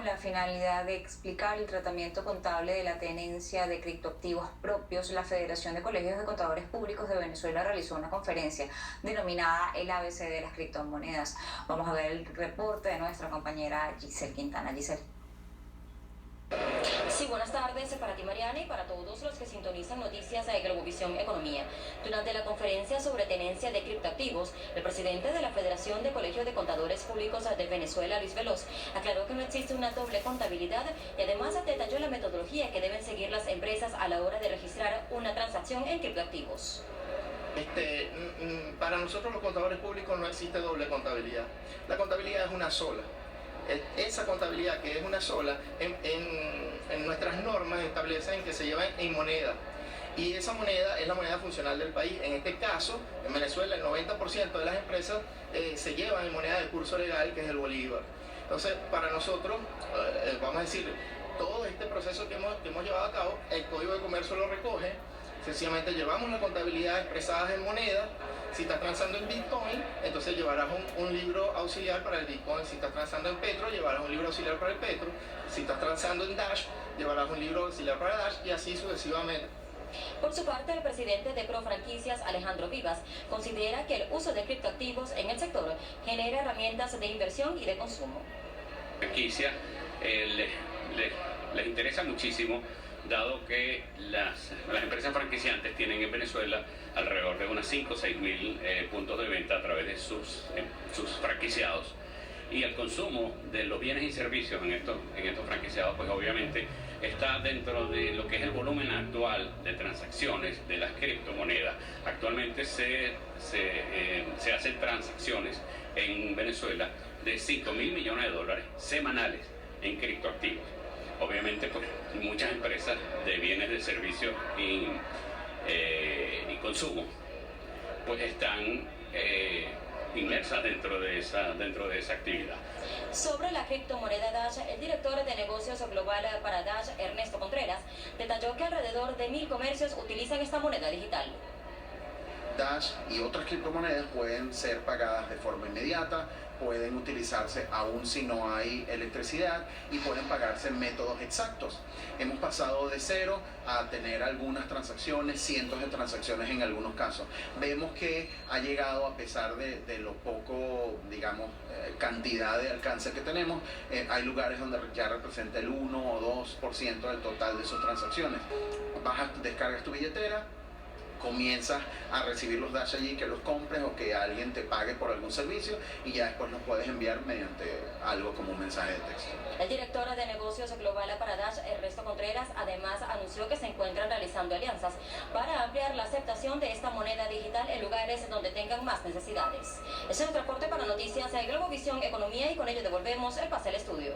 la finalidad de explicar el tratamiento contable de la tenencia de criptoactivos propios, la Federación de Colegios de Contadores Públicos de Venezuela realizó una conferencia denominada el ABC de las criptomonedas. Vamos a ver el reporte de nuestra compañera Giselle Quintana. Giselle. Sí, buenas tardes para ti, Mariana, y para todos los que sintonizan noticias de Globovisión Economía. Durante la conferencia sobre tenencia de criptoactivos, el presidente de la Federación de Colegios de Contadores Públicos de Venezuela, Luis Veloz, aclaró que no existe una doble contabilidad y además detalló la metodología que deben seguir las empresas a la hora de registrar una transacción en criptoactivos. Para nosotros los contadores públicos no existe doble contabilidad. La contabilidad es una sola. Esa contabilidad que es una sola, en nuestras normas establecen que se lleva en moneda. Y esa moneda es la moneda funcional del país. En este caso, en Venezuela, el 90% de las empresas se llevan en moneda de curso legal, que es el bolívar. Entonces, para nosotros, vamos a decir, todo este proceso que hemos llevado a cabo, el Código de Comercio lo recoge. Sencillamente llevamos la contabilidad expresada en moneda. Si estás transando en Bitcoin, entonces llevarás un libro auxiliar para el Bitcoin. Si estás transando en Petro, llevarás un libro auxiliar para el Petro. Si estás transando en Dash, llevarás un libro auxiliar para Dash, y así sucesivamente. Por su parte, el presidente de Profranquicias, Alejandro Vivas, considera que el uso de criptoactivos en el sector genera herramientas de inversión y de consumo. Franquicia les interesa muchísimo, dado que las empresas franquiciantes tienen en Venezuela alrededor de unas 5 o 6 mil puntos de venta a través de sus franquiciados. Y el consumo de los bienes y servicios en estos franquiciados, pues obviamente está dentro de lo que es el volumen actual de transacciones de las criptomonedas. Actualmente se hacen transacciones en Venezuela de 5 mil millones de dólares semanales en criptoactivos. Obviamente, pues muchas empresas de bienes de servicios y consumo pues están inmersas dentro de esa actividad. Sobre la criptomoneda Dash, el director de negocios global para Dash, Ernesto Contreras, detalló que alrededor de 1000 comercios utilizan esta moneda digital. Dash y otras criptomonedas pueden ser pagadas de forma inmediata, pueden utilizarse aún si no hay electricidad y pueden pagarse en métodos exactos. Hemos pasado de 0 a tener algunas transacciones, cientos de transacciones en algunos casos. Vemos que ha llegado, a pesar de lo poco, digamos, cantidad de alcance que tenemos, hay lugares donde ya representa el 1 o 2% del total de sus transacciones. Descargas tu billetera, comienzas a recibir los Dash allí, que los compres o que alguien te pague por algún servicio, y ya después los puedes enviar mediante algo como un mensaje de texto. El director de negocios global para Dash, Ernesto Contreras, además anunció que se encuentran realizando alianzas para ampliar la aceptación de esta moneda digital en lugares donde tengan más necesidades. Ese es un reporte para Noticias de Globovisión Economía, y con ello devolvemos el pase al estudio.